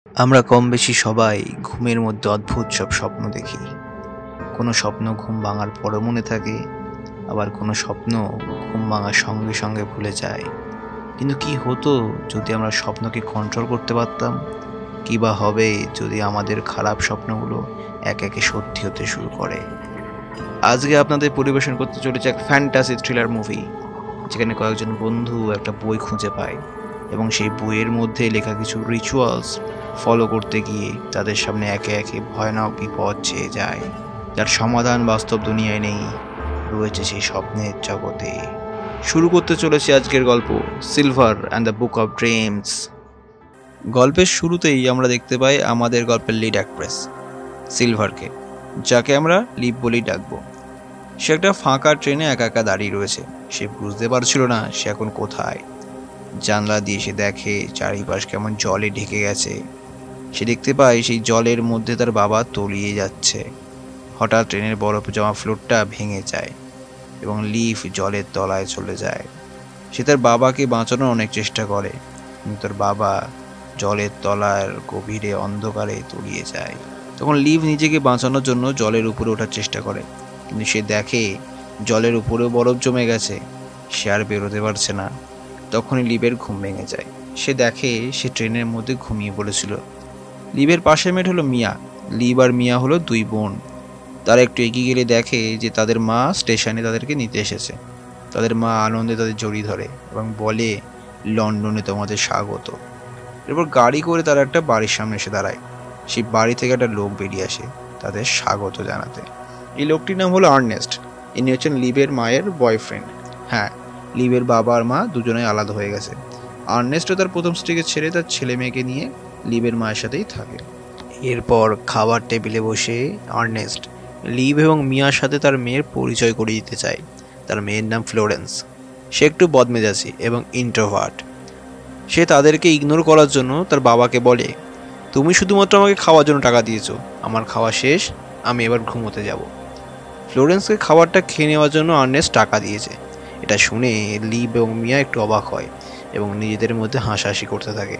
আমরা কমবেশি সবাই ঘুমের মধ্যে অদ্ভুত সব স্বপ্ন দেখি। কোনো স্বপ্ন ঘুম ভাঙার পরও মনে থাকে, আবার কোনো স্বপ্ন ঘুম ভাঙার সঙ্গে সঙ্গে ভুলে যায়। কিন্তু কি হতো যদি আমরা স্বপ্নকে কন্ট্রোল করতে পারতাম? কী বা হবে যদি আমাদের খারাপ স্বপ্নগুলো একে একে সত্যি হতে শুরু করে? আজকে আপনাদের পরিবেশন করতে চলেছে এক ফ্যান্টাসি থ্রিলার মুভি, যেখানে কয়েকজন বন্ধু একটা বই খুঁজে পায় এবং সেই বইয়ের মধ্যে লেখা কিছু রিচুয়ালস ফলো করতে গিয়ে তাদের সামনে একে একে ভয়ানক বিপদ চেয়ে যায়, যার সমাধান বাস্তব দুনিয়ায় নেই, রয়েছে সেই স্বপ্নের জগতে। শুরু করতে চলেছে আজকের গল্প, silver and the book of dreams. গল্পের শুরুতেই আমরা দেখতে পাই আমাদের গল্পের লিড অ্যাক্ট্রেস সিলভারকে, যাকে আমরা লিভ বলেই ডাকবো। সে একটা ফাঁকা ট্রেনে একা একা দাঁড়িয়ে রয়েছে। সে বুঝতে পারছিল না সে এখন কোথায়। জানলা দিয়ে সে দেখে চারিপাশ কেমন জলে ঢেকে গেছে। সে দেখতে পায় সেই জলের মধ্যে তার বাবা তলিয়ে যাচ্ছে। হঠাৎ ট্রেনের বরফ জমা ফ্লোরটা ভেঙে যায় এবং লিফ জলের তলায় চলে যায়। সে তার বাবাকে বাঁচানোর অনেক চেষ্টা করে, কিন্তু তার বাবা জলের তলার গভীরে অন্ধকারে তলিয়ে যায়। তখন লিভ নিজেকে বাঁচানোর জন্য জলের উপরে ওঠার চেষ্টা করে, কিন্তু সে দেখে জলের উপরেও বরফ জমে গেছে। সে আর বেরোতে পারছে না। তখনই লিভের ঘুম ভেঙে যায়। সে দেখে সে ট্রেনের মধ্যে ঘুমিয়ে পড়েছিল। লিভের পাশের মেট হলো মিয়া। লিভ আর মিয়া হলো দুই বোন। তারা একটু এগিয়ে গেলে দেখে যে তাদের মা স্টেশনে তাদেরকে নিতে এসেছে। তাদের মা আনন্দে তাদের জড়িয়ে ধরে এবং বলে, লন্ডনে তোমাদের স্বাগত। এরপর গাড়ি করে তারা একটা বাড়ির সামনে এসে দাঁড়ায়। সেই বাড়ি থেকে একটা লোক বেরিয়ে আসে তাদের স্বাগত জানাতে। এই লোকটির নাম হলো আর্নেস্ট। ইনি হচ্ছেন লিভের মায়ের বয়ফ্রেন্ড। হ্যাঁ, লিভের বাবা আর মা দুজনেই আলাদা হয়ে গেছে। আর্নেস্টও তার প্রথম স্ত্রীকে ছেড়ে তার ছেলে মেয়েকে নিয়ে লিভের মায়ের সাথেই থাকে। এরপর খাবার টেবিলে বসে আর্নেস্ট লিভ এবং মিয়ার সাথে তার মেয়ের পরিচয় করিয়ে দিতে চায়। তার মেয়ের নাম ফ্লোরেন্স। সে একটু বদমেজাজি এবং ইন্ট্রোভার্ট। সে তাদেরকে ইগনোর করার জন্য তার বাবাকে বলে, তুমি শুধুমাত্র আমাকে খাওয়ার জন্য টাকা দিয়েছো, আমার খাওয়া শেষ, আমি এবার ঘুমোতে যাব। ফ্লোরেন্সকে খাবারটা খেয়ে নেওয়ার জন্য আর্নেস্ট টাকা দিয়েছে। এটা শুনে লিভ এবং মিয়া একটু অবাক হয় এবং নিজেদের মধ্যে হাসাহাসি করতে থাকে।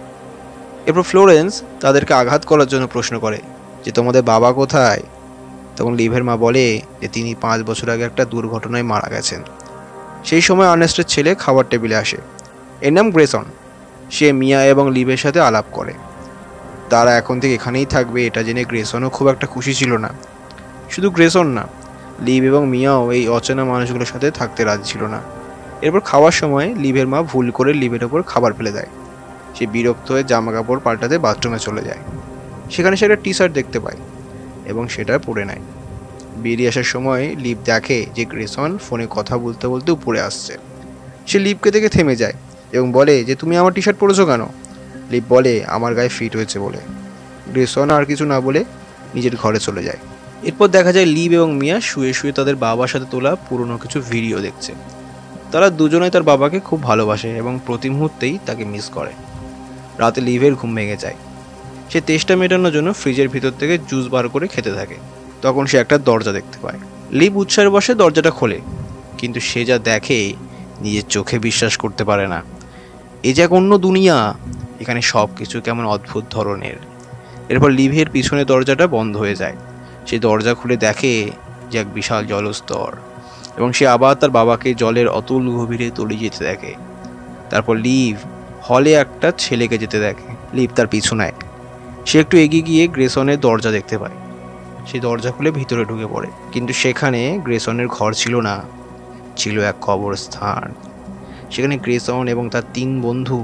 এরপর ফ্লোরেন্স তাদেরকে আঘাত করার জন্য প্রশ্ন করে যে তোমাদের বাবা কোথায়? তখন লিভের মা বলে যে তিনি 5 বছর আগে একটা দুর্ঘটনায় মারা গেছেন। সেই সময় আর্নেস্টের ছেলে খাবার টেবিলে আসে। এর নাম গ্রেসন। সে মিয়া এবং লিভের সাথে আলাপ করে। তারা এখন থেকে এখানেই থাকবে এটা জেনে গ্রেসনও খুব একটা খুশি ছিল না। শুধু গ্রেসন না, লিভ এবং মিয়াও এই অচেনা মানুষগুলোর সাথে থাকতে রাজি ছিল না। এরপর খাওয়ার সময় লিভের মা ভুল করে লিভের ওপর খাবার ফেলে দেয়। সে বিরক্ত হয়ে জামা কাপড় পাল্টাতে বাথরুমে চলে যায়। সেখানে সে একটা টি শার্ট দেখতে পায় এবং সেটা পরে নেয়। বেরিয়ে আসার সময় লিভ দেখে যে গ্রেসন ফোনে কথা বলতে বলতে উপরে আসছে। সে লিভকে দেখে থেমে যায় এবং বলে যে তুমি আমার টি শার্ট পরেছো কেন? লিভ বলে আমার গায়ে ফিট হয়েছে বলে। গ্রেসন আর কিছু না বলে নিজের ঘরে চলে যায়। এরপর দেখা যায় লিভ এবং মিয়া শুয়ে শুয়ে তাদের বাবার সাথে তোলা পুরনো কিছু ভিডিও দেখছে। তারা দুজনেই তার বাবাকে খুব ভালোবাসে এবং প্রতি মুহূর্তেই তাকে মিস করে। রাতে লিভের ঘুম ভেঙে যায়। সে তেষ্টা মেটানোর জন্য ফ্রিজের ভিতর থেকে জুস বার করে খেতে থাকে। তখন সে একটা দরজা দেখতে পায়। লিভ উৎসাহের বশে দরজাটা খোলে, কিন্তু সে যা দেখে নিজের চোখে বিশ্বাস করতে পারে না। এ যে এক অন্য দুনিয়া, এখানে সব কিছু কেমন অদ্ভুত ধরনের। এরপর লিভের পিছনে দরজাটা বন্ধ হয়ে যায়। সে দরজা খুলে দেখে যে এক বিশাল জলস্তর এবং সে আবার তার বাবাকে জলের অতুল গভীরে তলিয়ে যেতে দেখে। তারপর লিভ হলে একটা ছেলেকে যেতে দেখে। লিভ তার পিছু নেয়। সে একটু এগিয়ে গিয়ে গ্রেসনের দরজা দেখতে পায়। সে দরজা খুলে ভিতরে ঢুকে পড়ে, কিন্তু সেখানে গ্রেসনের ঘর ছিল না, ছিল এক কবরস্থান। সেখানে গ্রেসন এবং তার 3 বন্ধু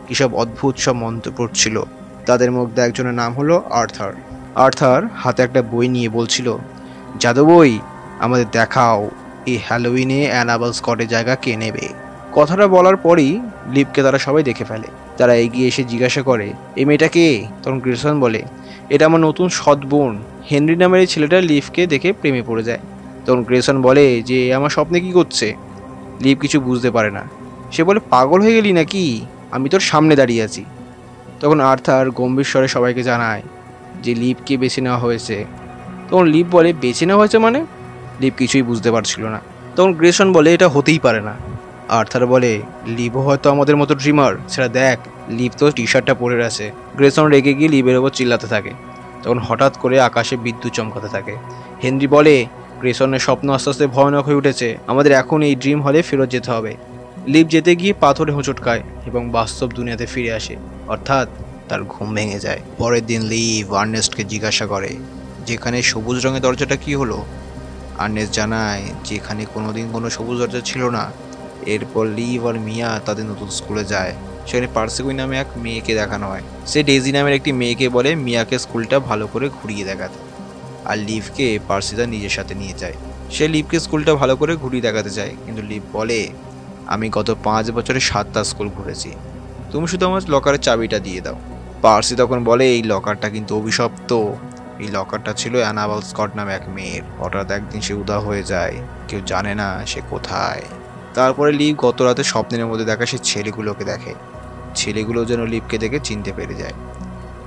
কিসব অদ্ভুত সব মন্ত্র পড়ছিল। তাদের মধ্যে একজনের নাম হলো আর্থার। আর্থার হাতে একটা বই নিয়ে বলছিল, জাদু বই আমাদের দেখাও, এই হ্যালোউইনে অ্যানাবেল স্কটের জায়গা কে নেবে? কথাটা বলার পরই লিভকে তারা সবাই দেখে ফেলে। তারা এগিয়ে এসে জিজ্ঞাসা করে, এই মেয়েটা কে? তখন গ্রেসন বলে, এটা আমার নতুন সৎ বোন। হেনরি নামের এই ছেলেটা লিভকে দেখে প্রেমে পড়ে যায়। তখন গ্রেসন বলে যে আমার স্বপ্নে কি করছে? লিভ কিছু বুঝতে পারে না। সে বলে, পাগল হয়ে গেলি নাকি? আমি তোর সামনে দাঁড়িয়ে আছি। তখন আর্থার গম্ভীর স্বরে সবাইকে জানায় যে লিভকে বেছে নেওয়া হয়েছে। তখন লিভ বলে, বেছে নেওয়া হয়েছে মানে? লিভ কিছুই বুঝতে পারছিল না। তখন গ্রেসন বলে, এটা হতেই পারে না। আর্থার বলে, লিভও হয়তো আমাদের মতো ড্রিমার। সেটা দেখ, লিভ তো টি শার্টটা পরে আছে। গ্রেসন রেগে গিয়ে লিভের ওপর চিল্লাতে থাকে। তখন হঠাৎ করে আকাশে বিদ্যুৎ চমকাতে থাকে। হেনরি বলে, গ্রেসনের স্বপ্ন আস্তে আস্তে ভয়ানক হয়ে উঠেছে, আমাদের এখন এই ড্রিম হলে ফেরত যেতে হবে। লিভ যেতে গিয়ে পাথরে হোঁচট খায় এবং বাস্তব দুনিয়াতে ফিরে আসে, অর্থাৎ তার ঘুম ভেঙে যায়। পরের দিন লিভ আর্নেস্টকে জিজ্ঞাসা করে, যেখানে সবুজ রঙের দরজাটা কি হলো? আর্নেস্ট জানায় যে এখানে কোনোদিন কোনো সবুজ দরজা ছিল না। এরপর লিভ আর মিয়া তাদের নতুন স্কুলে যায়। সেখানে পার্সিকুই নামে এক মেয়েকে দেখানো হয়। সে ডেজি নামের একটি মেয়েকে বলে মিয়াকে স্কুলটা ভালো করে ঘুরিয়ে দেখাতে, আর লিভকে পার্সিদা নিজের সাথে নিয়ে যায়। সে লিভকে স্কুলটা ভালো করে ঘুরিয়ে দেখাতে চায়, কিন্তু লিভ বলে, আমি গত 5 বছরে 7টা স্কুল ঘুরেছি, তুমি শুধু আমার লকারের চাবিটা দিয়ে দাও। পার্সি তখন বলে, এই লকারটা কিন্তু অভিশপ্ত। এই লকারটা ছিল অ্যানাবেল স্কট নামে এক মেয়ের। হঠাৎ একদিন সে উধাও হয়ে যায়, কেউ জানে না সে কোথায়। তারপরে লিভ গত রাতে স্বপ্নের মধ্যে দেখা সে ছেলেগুলোকে দেখে। ছেলেগুলো যেন লিভকে দেখে চিনতে পেরে যায়।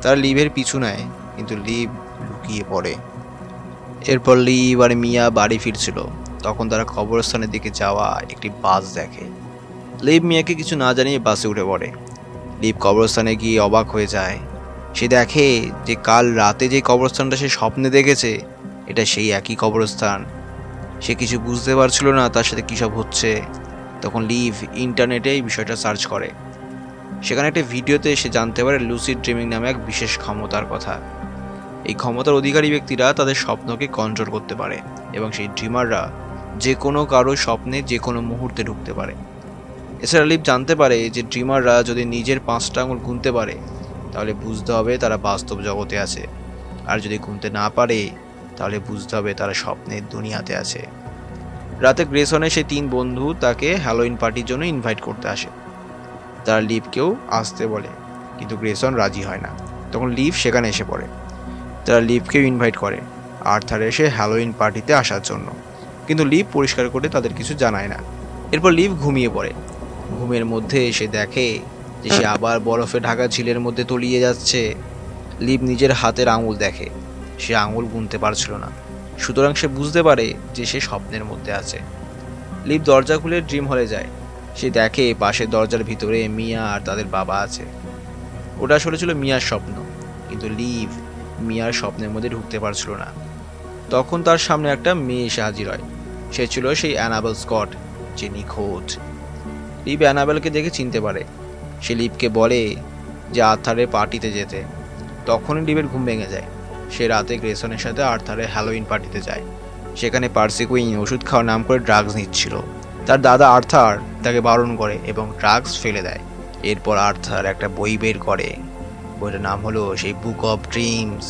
তারা লিভের পিছু নেয়, কিন্তু লিভ লুকিয়ে পড়ে। এরপর লিভ আর মিয়া বাড়ি ফিরছিল, তখন তারা কবরস্থানের দিকে যাওয়া একটি বাস দেখে। লিভ মিয়াকে কিছু না জানিয়ে বাসে উঠে পড়ে। লিভ কবরস্থানে গিয়ে অবাক হয়ে যায়। সে দেখে যে কাল রাতে যে কবরস্থানটা সে স্বপ্নে দেখেছে, এটা সেই একই কবরস্থান। সে কিছু বুঝতে পারছিল না তার সাথে কী সব হচ্ছে। তখন লিভ ইন্টারনেটে এই বিষয়টা সার্চ করে। সেখানে একটা ভিডিওতে সে জানতে পারে লুসিড ড্রিমিং নামে এক বিশেষ ক্ষমতার কথা। এই ক্ষমতার অধিকারী ব্যক্তিরা তাদের স্বপ্নকে কন্ট্রোল করতে পারে এবং সেই ড্রিমাররা যে কোনো কারো স্বপ্নে যে কোনো মুহূর্তে ঢুকতে পারে। এছাড়া লিভ জানতে পারে যে ড্রিমাররা যদি নিজের 5টা আঙুল গুনতে পারে তাহলে বুঝতে হবে তারা বাস্তব জগতে আছে, আর যদি গুনতে না পারে তাহলে বুঝতে হবে তারা স্বপ্নের দুনিয়াতে আছে। রাতে গ্রেসনের সেই 3 বন্ধু তাকে হ্যালোইন পার্টির জন্য ইনভাইট করতে আসে। তারা লিভকেও আসতে বলে, কিন্তু গ্রেসন রাজি হয় না। তখন লিভ সেখানে এসে পড়ে। তারা লিভকেও ইনভাইট করে আর্থার এসে হ্যালোইন পার্টিতে আসার জন্য, কিন্তু লিভ পরিষ্কার করে তাদের কিছু জানায় না। এরপর লিভ ঘুমিয়ে পড়ে। ঘুমের মধ্যে সে দেখে যে সে আবার বরফে ঢাকা ঝিলের মধ্যে তলিয়ে যাচ্ছে। লিভ নিজের হাতের আঙুল দেখে, সে আঙুল গুনতে পারছিল না, সুতরাং সে বুঝতে পারে যে সে স্বপ্নের মধ্যে আছে। লিভ দরজা খুলে ড্রিম হলে যায়। সে দেখে পাশের দরজার ভিতরে মিয়া আর তাদের বাবা আছে। ওটা আসলে ছিল মিয়ার স্বপ্ন, কিন্তু লিভ মিয়ার স্বপ্নের মধ্যে ঢুকতে পারছিল না। তখন তার সামনে একটা মেয়ে এসে হাজির হয়। সে ছিল সেই অ্যানাবেল স্কট যে নিখোঁজ। লিভ অ্যানাবেলকে দেখে চিনতে পারে। সে লিভকে বলে যে আর্থারের পার্টিতে যেতে। তখনই লিভের ঘুম ভেঙে যায়। সে রাতে গ্রেসনের সাথে আর্থারের হ্যালোইন পার্টিতে যায়। সেখানে পার্সিকুইন ওষুধ খাওয়ার নাম করে ড্রাগস নিচ্ছিল। তার দাদা আর্থার তাকে বারণ করে এবং ড্রাগস ফেলে দেয়। এরপর আর্থার একটা বই বের করে। বইটার নাম হলো সেই বুক অফ ড্রিমস।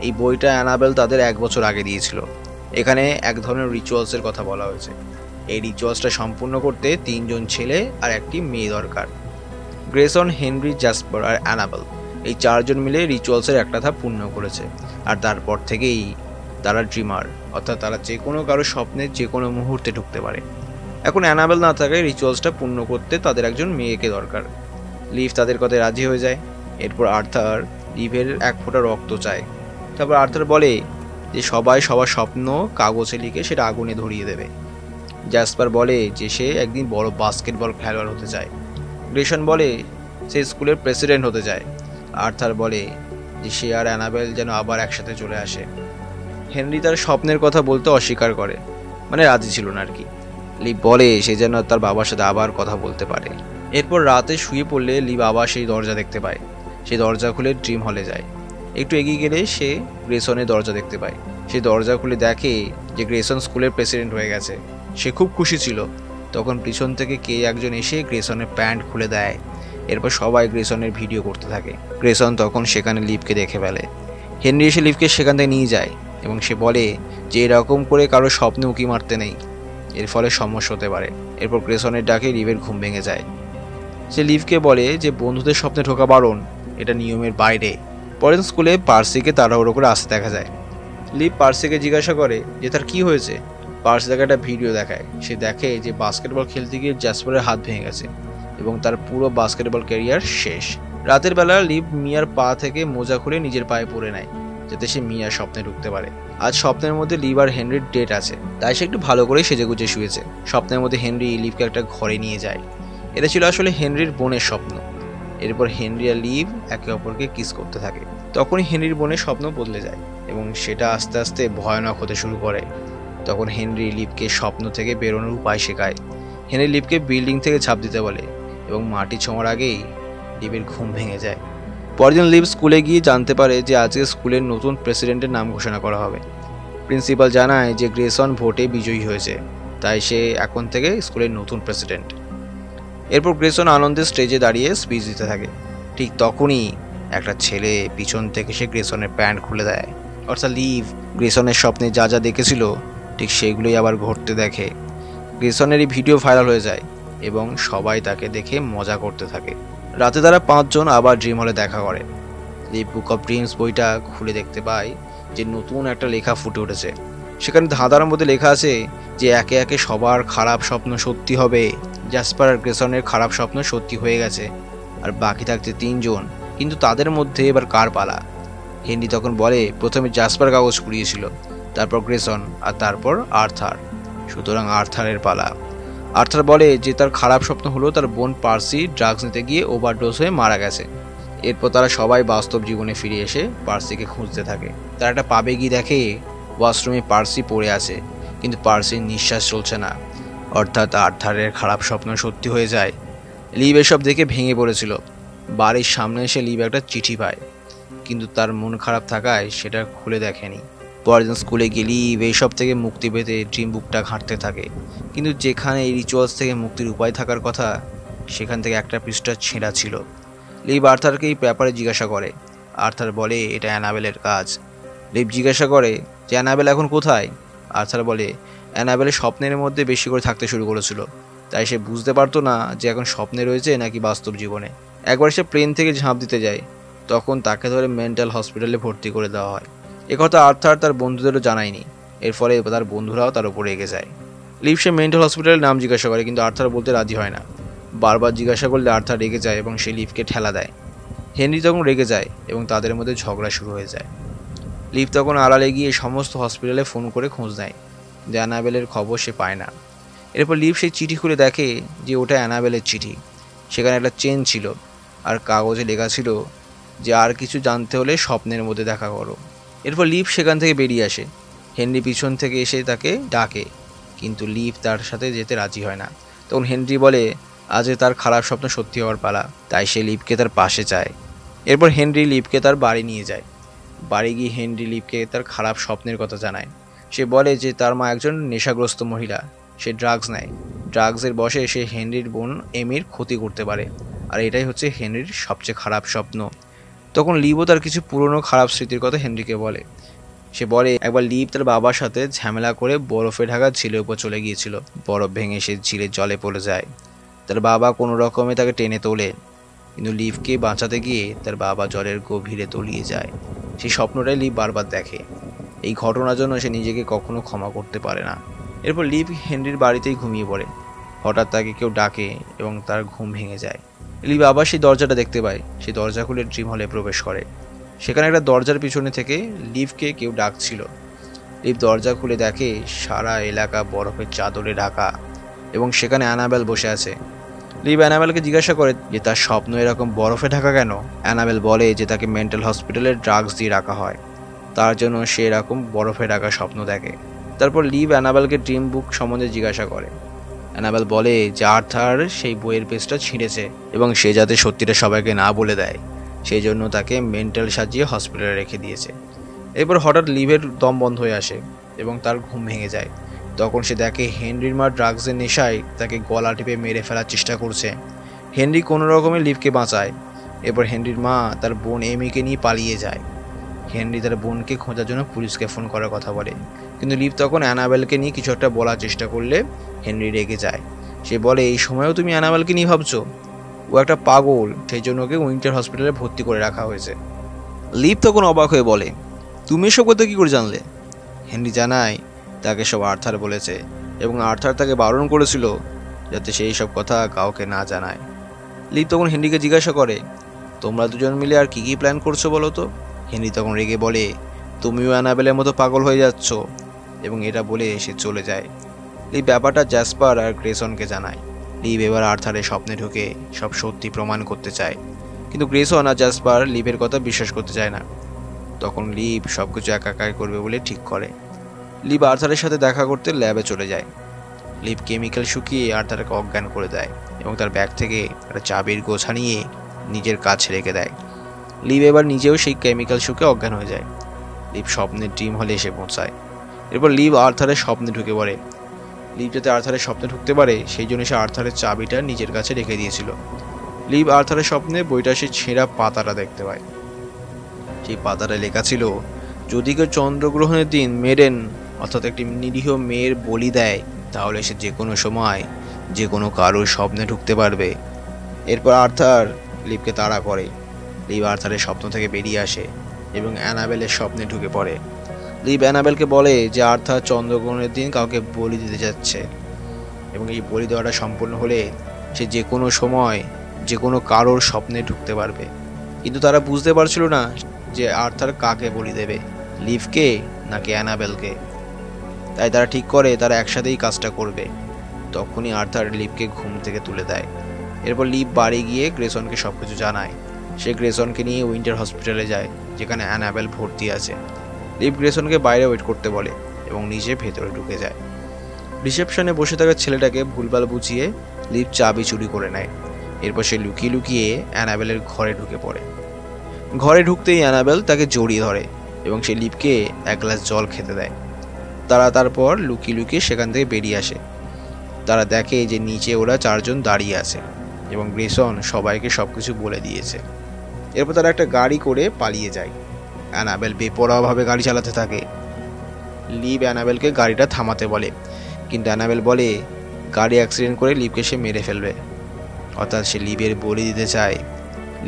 এই বইটা অ্যানাবেল তাদের 1 বছর আগে দিয়েছিল। এখানে এক ধরনের রিচুয়ালসের কথা বলা হয়েছে। এই রিচুয়ালসটা সম্পূর্ণ করতে 3 জন ছেলে আর একটি মেয়ে দরকার। গ্রেসন, হেনরি, জ্যাসপার আর অ্যানাবেল এই 4 জন মিলে রিচুয়ালসের একটা ধাপ পূর্ণ করেছে। আর তারপর থেকেই তারা ড্রিমার, অর্থাৎ তারা যে কোনো কারো স্বপ্নে যে কোনো মুহূর্তে ঢুকতে পারে। এখন অ্যানাবেল না থাকায় রিচুয়ালসটা পূর্ণ করতে তাদের একজন মেয়েকে দরকার। লিভ তাদের কথায় রাজি হয়ে যায়। এরপর আর্থার লিভের 1 ফোঁটা রক্ত চায়। তারপর আর্থার বলে যে সবাই সবার স্বপ্ন কাগজে লিখে সেটা আগুনে ধরিয়ে দেবে। জ্যাসপার বলে যে সে একদিন বড় বাস্কেটবল খেলোয়াড় হতে চায়। গ্রেসন বলে সে স্কুলের প্রেসিডেন্ট হতে চায়। আর্থার বলে যে সে আর অ্যানাবেল যেন আবার একসাথে চলে আসে। হেনরি তার স্বপ্নের কথা বলতে অস্বীকার করে, মানে রাজি ছিল না আর কি। লিভ বলে সে যেন তার বাবার সাথে আবার কথা বলতে পারে। এরপর রাতে শুয়ে পড়লে লিভ আবার সেই দরজা দেখতে পায়। সেই দরজা খুলে ড্রিম হলে যায়। একটু এগিয়ে গেলে সে গ্রেসনের দরজা দেখতে পায়। সে দরজা খুলে দেখে যে গ্রেসন স্কুলের প্রেসিডেন্ট হয়ে গেছে। সে খুব খুশি ছিল। তখন পিছন থেকে কে একজন এসে গ্রেসনের প্যান্ট খুলে দেয়। এরপর সবাই গ্রেসনের ভিডিও করতে থাকে। গ্রেসন তখন সেখানে লিভকে দেখে ফেলে। হেনরি এসে লিভকে সেখান থেকে নিয়ে যায় এবং সে বলে যে এরকম করে কারো স্বপ্নে উঁকি মারতে নেই, এর ফলে সমস্যা হতে পারে। এরপর গ্রেসনের ডাকে লিভের ঘুম ভেঙে যায়। সে লিভকে বলে যে বন্ধুদের স্বপ্নে ঢোকা বারণ, এটা নিয়মের বাইরে। পরের স্কুলে পার্সিকে তাড়াহুড়ো করে আসতে দেখা যায়। লিভ পার্সিকে জিজ্ঞাসা করে যে তার কি হয়েছে। পার্সি তাকে একটা ভিডিও দেখায়। সে দেখে যে বাস্কেটবল খেলতে গিয়ে জ্যাসপারের হাত ভেঙে গেছে এবং তার পুরো বাস্কেটবল ক্যারিয়ার শেষ। রাতের বেলা লিভ মিয়ার পা থেকে মোজা খুলে নিজের পায়ে পরে নেয় যাতে সে মিয়ার স্বপ্নে ঢুকতে পারে। আজ স্বপ্নের মধ্যে লিভ আর হেনরির ডেট আছে, তাই সে একটু ভালো করে সেজেগুজে শুয়েছে। স্বপ্নের মধ্যে হেনরি লিভকে একটা ঘরে নিয়ে যায়। এটা ছিল আসলে হেনরির বোনের স্বপ্ন। এরপর হেনরি আর লিভ একে অপরকে কিস করতে থাকে। তখনই হেনরির বোনের স্বপ্ন বদলে যায় এবং সেটা আস্তে আস্তে ভয়ানক হতে শুরু করে। তখন হেনরি লিভকে স্বপ্ন থেকে বেরোনোর উপায় শেখায়। হেনরি লিভকে বিল্ডিং থেকে ঝাঁপ দিতে বলে এবং মাটি ছোঁয়ার আগেই লিভের ঘুম ভেঙে যায়। পরদিন লিভ স্কুলে গিয়ে জানতে পারে যে আজকে স্কুলের নতুন প্রেসিডেন্টের নাম ঘোষণা করা হবে। প্রিন্সিপাল জানায় যে গ্রেসন ভোটে বিজয়ী হয়েছে, তাই সে এখন থেকে স্কুলের নতুন প্রেসিডেন্ট। এরপর গ্রেসন আনন্দের স্টেজে দাঁড়িয়ে স্পিচ দিতে থাকে। ঠিক তখনই একটা ছেলে পিছন থেকে সে গ্রেসনের প্যান্ট খুলে দেয়। অর্থাৎ লিভ গ্রেসনের স্বপ্নে যা যা দেখেছিল ঠিক সেগুলোই আবার ঘটতে দেখে। গ্রেসনের এই ভিডিও ভাইরাল হয়ে যায় এবং সবাই তাকে দেখে মজা করতে থাকে। রাতে তারা 5 জন আবার ড্রিম হলে দেখা করে। লিভ বুক অফ ড্রিমস বইটা খুলে দেখতে পায় যে নতুন একটা লেখা ফুটে উঠেছে। সেখানে ধাঁধার মধ্যে লেখা আছে যে একে একে সবার খারাপ স্বপ্ন সত্যি হবে। জ্যাসপার আর গ্রেসনের খারাপ স্বপ্ন সত্যি হয়ে গেছে, আর বাকি থাকছে 3 জন। কিন্তু তাদের মধ্যে এবার কার পালা? হেনরি তখন বলে প্রথমে জ্যাসপার কাগজ কুড়িয়েছিল, তারপর গ্রেসন, আর তারপর আর্থার। সুতরাং আর্থারের পালা। আর্থার বলে যে তার খারাপ স্বপ্ন হলো তার বোন পার্সি ড্রাগস নিতে গিয়ে ওভারডোজ হয়ে মারা গেছে। এরপর তারা সবাই বাস্তব জীবনে ফিরে এসে পার্সিকে খুঁজতে থাকে। তারা একটা পাবে গিয়ে দেখে ওয়াশরুমে পার্সি পড়ে আছে, কিন্তু পার্সির নিঃশ্বাস চলছে না। অর্থাৎ আর্থারের খারাপ স্বপ্ন সত্যি হয়ে যায়। লিভ এসব দেখে ভেঙে পড়েছিল। বাড়ির সামনে এসে লিভ একটা চিঠি পায়, কিন্তু তার মন খারাপ থাকায় সেটা খুলে দেখেনি। পরের দিন স্কুলে গিয়ে লিভ এইসব থেকে মুক্তি পেতে ড্রিম বুকটা ঘাঁটতে থাকে, কিন্তু যেখানে এই রিচুয়ালস থেকে মুক্তির উপায় থাকার কথা সেখান থেকে একটা পৃষ্ঠা ছেঁড়া ছিল। লিভ আর্থারকে এই ব্যাপারে জিজ্ঞাসা করে। আর্থার বলে এটা অ্যানাবেলের কাজ। লিভ জিজ্ঞাসা করে যে অ্যানাবেল এখন কোথায়? আর্থার বলে অ্যানাবেলের স্বপ্নের মধ্যে বেশি করে থাকতে শুরু করেছিল, তাই সে বুঝতে পারতো না যে এখন স্বপ্নে রয়েছে নাকি বাস্তব জীবনে। একবার সে প্লেন থেকে ঝাঁপ দিতে যায়, তখন তাকে ধরে মেন্টাল হসপিটালে ভর্তি করে দেওয়া হয়। একথা আর্থার তার বন্ধুদেরও জানায়নি। এর ফলে তার বন্ধুরাও তার উপরে রেগে যায়। লিভ সে মেন্টাল হসপিটালের নাম জিজ্ঞাসা করে, কিন্তু আর্থার বলতে রাজি হয় না। বারবার জিজ্ঞাসা করলে আর্থার রেগে যায় এবং সে লিভকে ঠেলা দেয়। হেনরি তখন রেগে যায় এবং তাদের মধ্যে ঝগড়া শুরু হয়ে যায়। লিভ তখন আড়ালে গিয়ে সমস্ত হসপিটালে ফোন করে খোঁজ নেয়, যে অ্যানাবেলের খবর সে পায় না। এরপর লিভ সেই চিঠি খুলে দেখে যে ওটা অ্যানাবেলের চিঠি। সেখানে একটা চেন ছিল আর কাগজে লেখা ছিল যে আর কিছু জানতে হলে স্বপ্নের মধ্যে দেখা করো। এরপর লিভ সেখান থেকে বেরিয়ে আসে। হেনরি পিছন থেকে এসে তাকে ডাকে, কিন্তু লিভ তার সাথে যেতে রাজি হয় না। তখন হেনরি বলে আজ তার খারাপ স্বপ্ন সত্যি হওয়ার পালা, তাই সে লিভকে তার পাশে চায়। এরপর হেনরি লিভকে তার বাড়ি নিয়ে যায়। বাড়ি গিয়ে হেনরি লিভকে তার খারাপ স্বপ্নের কথা জানায়। সে বলে যে তার মা একজন নেশাগ্রস্ত মহিলা, সে ড্রাগস নেয়। ড্রাগসের বশে সে হেনরির বোন এমির ক্ষতি করতে পারে, আর এটাই হচ্ছে হেনরির সবচেয়ে খারাপ স্বপ্ন। তখন লিভও তার কিছু পুরনো খারাপ স্মৃতির কথা হেনরিকে বলে। সে বলে একবার লিভ তার বাবার সাথে ঝামেলা করে বরফে ঢাকা ঝিলের উপর চলে গিয়েছিল। বরফ ভেঙে সে ঝিলের জলে পড়ে যায়। তার বাবা কোনো রকমে তাকে টেনে তোলেন, কিন্তু লিভকে বাঁচাতে গিয়ে তার বাবা জলের গভীরে তলিয়ে যায়। সেই স্বপ্নটাই লিভ বারবার দেখে। এই ঘটনার জন্য সে নিজেকে কখনো ক্ষমা করতে পারে না। এরপর লিভ হেনরির বাড়িতেই ঘুমিয়ে পড়ে। হঠাৎ তাকে কেউ ডাকে এবং তার ঘুম ভেঙে যায়। লিভ আবার সেই দরজাটা দেখতে পায়। সেই দরজা খুলে ড্রিম হলে প্রবেশ করে। সেখানে একটা দরজার পিছনে থেকে লিভকে কেউ ডাকছিল। লিভ দরজা খুলে দেখে সারা এলাকা বরফের চাদরে ঢাকা এবং সেখানে অ্যানাবেল বসে আছে। লিভ অ্যানাবেলকে জিজ্ঞাসা করে যে তার স্বপ্ন এরকম বরফে ঢাকা কেন। অ্যানাবেল বলে যে তাকে মেন্টাল হসপিটালে ড্রাগস দিয়ে রাখা হয়, তার জন্য সে এরকম বরফে ঢাকা স্বপ্ন দেখে। তারপর লিভ অ্যানাবেলকে ড্রিম বুক সম্বন্ধে জিজ্ঞাসা করে। অ্যানাবেল বলে যে আর্থার সেই বইয়ের পেজটা ছিঁড়েছে এবং সে যাতে সত্যিটা সবাইকে না বলে দেয়, সেই জন্য তাকে মেন্টাল সাজিয়ে হসপিটালে রেখে দিয়েছে। এরপর হঠাৎ লিভের দম বন্ধ হয়ে আসে এবং তার ঘুম ভেঙে যায়। তখন সে দেখে হেনরির মা ড্রাগসের নেশায় তাকে গলা টিপে মেরে ফেলার চেষ্টা করছে। হেনরি কোনো রকমে লিভকে বাঁচায়। এরপর হেনরির মা তার বোন এমিকে নিয়ে পালিয়ে যায়। হেনরি তার বোনকে খোঁজার জন্য পুলিশকে ফোন করার কথা বলে, কিন্তু লিভ তখন অ্যানাবেলকে নিয়ে কিছু একটা বলার চেষ্টা করলে হেনরি রেগে যায়। সে বলে এই সময়েও তুমি অ্যানাবেলকে নিয়ে ভাবছো? ও একটা পাগল, সেই জন্য ওকে উইন্টার হসপিটালে ভর্তি করে রাখা হয়েছে। লিভ তখন অবাক হয়ে বলে তুমি এসব কথা কী করে জানলে? হেনরি জানায় তাকে সব আর্থার বলেছে এবং আর্থার তাকে বারণ করেছিল যাতে সেই সব কথা কাউকে না জানায়। লিভ তখন হেনরিকে জিজ্ঞাসা করে তোমরা দুজন মিলে আর কি কি প্ল্যান করছো বলো তো? হেনরি তখন রেগে বলে তুমিও অ্যানাবেলের মতো পাগল হয়ে যাচ্ছ, এবং এটা বলে সে চলে যায়। লিভ ব্যাপারটা জ্যাসপার আর গ্রেসনকে জানায়। লিভ এবার আর্থারের স্বপ্নে ঢুকে সব সত্যি প্রমাণ করতে চায়। কিন্তু গ্রেসন আর জাসপার লিভের কথা বিশ্বাস করতে চায় না। তখন লিভ সবকিছু একাকার করবে বলে ঠিক করে। লিভ আর্থারের সাথে দেখা করতে ল্যাবে চলে যায়। লিভ কেমিক্যাল শুকিয়ে আর্থারকে অজ্ঞান করে দেয় এবং তার ব্যাগ থেকে একটা চাবির গোছা নিয়ে নিজের কাছে রেখে দেয়। লিভ এবার নিজেও সেই কেমিক্যাল শুকে অজ্ঞান হয়ে যায়। লিভ স্বপ্নের ড্রিম হলে এসে পৌঁছায়। এরপর লিভ আর্থারের স্বপ্নে ঢুকে পড়ে। লিভ যাতে আর্থারের স্বপ্নে ঢুকতে পারে সেই জন্য সে আর্থারের চাবিটা নিজের কাছে রেখে দিয়েছিল। লিভ আর্থারের স্বপ্নে বইটা সে ছেঁড়া পাতাটা দেখতে পায়। সেই পাতাটা লেখা ছিল, যদি কেউ চন্দ্রগ্রহণের দিন মেরেন অর্থাৎ একটি নিরীহ মেয়ের বলি দেয় তাহলে সে যে কোনো সময় যে কোনো কারোর স্বপ্নে ঢুকতে পারবে। এরপর আর্থার লিভকে তাড়া করে। লিভ আর্থারের স্বপ্ন থেকে বেরিয়ে আসে এবং অ্যানাবেলের স্বপ্নে ঢুকে পড়ে। লিভ অ্যানাবেলকে বলে যে আর্থার চন্দ্রগ্রহণের দিন কাউকে বলি দিতে যাচ্ছে এবং এই বলি দেওয়াটা সম্পূর্ণ হলে সে যে কোনো সময় যে কোনো কারোর স্বপ্নে ঢুকতে পারবে। কিন্তু তারা বুঝতে পারছিল না যে আর্থার কাকে বলি দেবে, লিভকে নাকি অ্যানাবেলকে। তাই তারা ঠিক করে তারা একসাথেই কাজটা করবে। তখনই আর্থার লিভকে ঘুম থেকে তুলে দেয়। এরপর লিভ বাড়ি গিয়ে গ্রেসনকে সবকিছু জানায়। সে গ্রেসনকে নিয়ে উইন্টার হসপিটালে যায় যেখানে অ্যানাবেল ভর্তি আছে। লিভ গ্রেসনকে বাইরে ওয়েট করতে বলে এবং নিজে ভেতরে ঢুকে যায়। রিসেপশনে বসে থাকা ছেলেটাকে ভুলভাল বুঝিয়ে লিভ চাবি চুরি করে নেয়। এরপর সে লুকিয়ে লুকিয়ে অ্যানাবেলের ঘরে ঢুকে পড়ে। ঘরে ঢুকতেই অ্যানাবেল তাকে জড়িয়ে ধরে এবং সে লিভকে এক গ্লাস জল খেতে দেয়। তারা তারপর লুকিয়ে লুকিয়ে সেখান থেকে বেরিয়ে আসে। তারা দেখে যে নিচে ওরা চারজন দাঁড়িয়ে আছে এবং গ্রেসন সবাইকে সবকিছু বলে দিয়েছে। এরপর তারা একটা গাড়ি করে পালিয়ে যায়। অ্যানাবেল বেপরোয়াভাবে গাড়ি চালাতে থাকে। লিভ অ্যানাবেলকে গাড়িটা থামাতে বলে, কিন্তু অ্যানাবেল বলে গাড়ি অ্যাক্সিডেন্ট করে লিভকে সে মেরে ফেলবে, অর্থাৎ সে লিভের বলি দিতে চায়।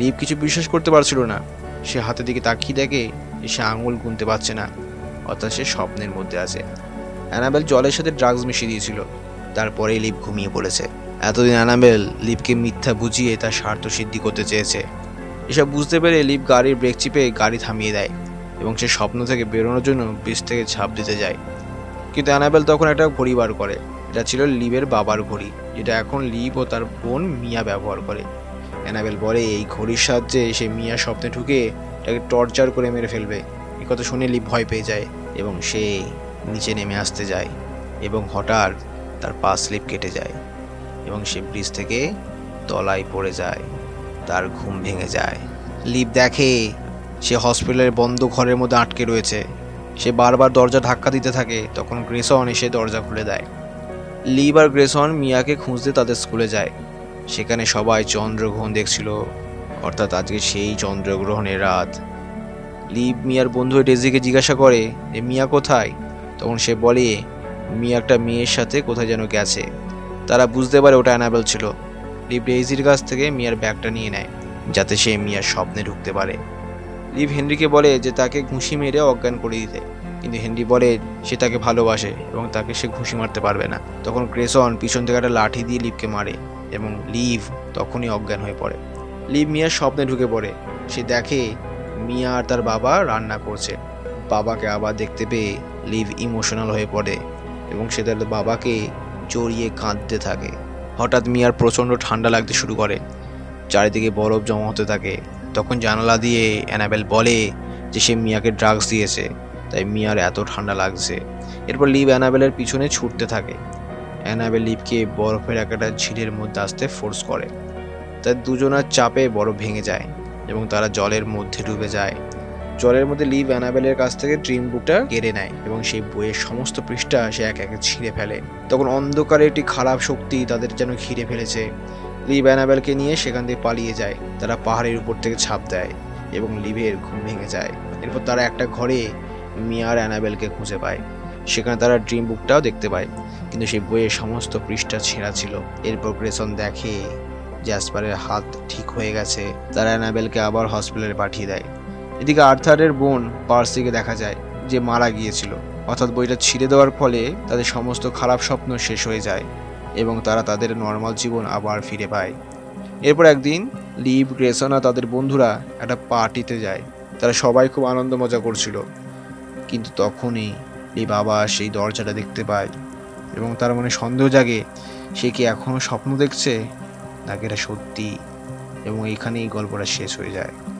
লিভ কিছু বিশ্বাস করতে পারছিল না। সে হাতের দিকে তাকিয়ে দেখে সে আঙুল গুনতে পারছে না, অর্থাৎ সে স্বপ্নের মধ্যে আছে। অ্যানাবেল জলের সাথে ড্রাগস মিশিয়ে দিয়েছিল। তারপরেই লিভ ঘুমিয়ে পড়েছে। এতদিন অ্যানাবেল লিভকে মিথ্যা বুঝিয়ে তার স্বার্থ সিদ্ধি করতে চেয়েছে। এসব বুঝতে পেরে লিভ গাড়ির ব্রেক চিপে গাড়ি থামিয়ে দেয় এবং সে স্বপ্ন থেকে বেরোনোর জন্য ব্রিজ থেকে ঝাঁপ দিতে যায়। কিন্তু অ্যানাবেল তখন একটা ঘড়ি বার করে। এটা ছিল লিভের বাবার ঘড়ি, যেটা এখন লিভ ও তার বোন মিয়া ব্যবহার করে। অ্যানাবেল বলে এই ঘড়ির সাহায্যে সে মিয়া স্বপ্নে ঢুকে তাকে টর্চার করে মেরে ফেলবে। এই কথা শুনে লিভ ভয় পেয়ে যায় এবং সে নিচে নেমে আসতে যায় এবং হঠাৎ তার পা স্লিপ কেটে যায় এবং সে ব্রিজ থেকে তলায় পড়ে যায়। তার ঘুম ভেঙে যায়। লিভ দেখে সে হসপিটালের বন্ধ ঘরের মধ্যে আটকে রয়েছে। সে বারবার দরজা ধাক্কা দিতে থাকে। তখন গ্রেসন এসে দরজা খুলে দেয়। লিভ আর গ্রেসন মিয়াকে খুঁজতে তাদের স্কুলে যায়। সেখানে সবাই চন্দ্রগ্রহণ দেখছিল, অর্থাৎ আজকে সেই চন্দ্রগ্রহণের রাত। লিভ মিয়ার বন্ধু ডেজিকে জিজ্ঞাসা করে যে মিয়া কোথায়। তখন সে বলে মিয়া একটা মেয়ের সাথে কোথায় যেন গেছে। তারা বুঝতে পারে ওটা অ্যানাবেল ছিল। লিভ ডেইজির কাছ থেকে মিয়ার ব্যাগটা নিয়ে নেয় যাতে সে মিয়ার স্বপ্নে ঢুকতে পারে। লিভ হেনরিকে বলে যে তাকে ঘুষি মেরে অজ্ঞান করে দিতে, কিন্তু হেনরি বলে সে তাকে ভালোবাসে এবং তাকে সে ঘুষি মারতে পারবে না। তখন গ্রেসন পিছন থেকে একটা লাঠি দিয়ে লিভকে মারে এবং লিভ তখনই অজ্ঞান হয়ে পড়ে। লিভ মিয়ার স্বপ্নে ঢুকে পড়ে। সে দেখে মিয়া আর তার বাবা রান্না করছে। বাবাকে আবার দেখতে পেয়ে লিভ ইমোশনাল হয়ে পড়ে এবং সে তার বাবাকে জড়িয়ে কাঁদতে থাকে। হঠাৎ মিয়ার প্রচণ্ড ঠান্ডা লাগতে শুরু করে। চারিদিকে বরফ জমা হতে থাকে। তখন জানালা দিয়ে অ্যানাবেল বলে যে সে মিয়াকে ড্রাগস দিয়েছে, তাই মিয়ার এত ঠান্ডা লাগছে। এরপর লিভ অ্যানাবেলের পিছনে ছুটতে থাকে। অ্যানাবেল লিভকে বরফের একটা ঝিলের মধ্যে আসতে ফোর্স করে। তাই দুজনের চাপে বরফ ভেঙে যায় এবং তারা জলের মধ্যে ডুবে যায়। জলের মধ্যে লিভ অ্যানাবেলের কাছ থেকে ড্রিম বুকটা কেড়ে নেয় এবং সেই বইয়ের সমস্ত পৃষ্ঠা সে এক একে ছিঁড়ে ফেলে। তখন অন্ধকারে একটি খারাপ শক্তি তাদের যেন ঘিরে ফেলেছে। লিভ অ্যানাবেলকে নিয়ে সেখান থেকে পালিয়ে যায়। তারা পাহাড়ের উপর থেকে ঝাঁপ দেয় এবং লিভের ঘুম ভেঙে যায়। এরপর তারা একটা ঘরে মিয়া আর অ্যানাবেলকে খুঁজে পায়। সেখানে তারা ড্রিম বুকটাও দেখতে পায়, কিন্তু সেই বইয়ের সমস্ত পৃষ্ঠা ছেঁড়া ছিল। এরপর গ্রেসন দেখে জ্যাসপারের হাত ঠিক হয়ে গেছে। তারা অ্যানাবেলকে আবার হসপিটালে পাঠিয়ে দেয়। এদিকে আর্থারের বোন পার্সিকে দেখা যায় যে মারা গিয়েছিল, অর্থাৎ বইটা ছিঁড়ে দেওয়ার ফলে তাদের সমস্ত খারাপ স্বপ্ন শেষ হয়ে যায় এবং তারা তাদের নর্মাল জীবন আবার ফিরে পায়। এরপর একদিন লিভ, গ্রেসন আর তাদের বন্ধুরা একটা পার্টিতে যায়। তারা সবাই খুব আনন্দ মজা করছিল, কিন্তু তখনই লিভ আবার সেই দরজাটা দেখতে পায় এবং তার মনে সন্দেহ জাগে সে কি এখনও স্বপ্ন দেখছে নাকি এটা সত্যি। এবং এইখানেই গল্পটা শেষ হয়ে যায়।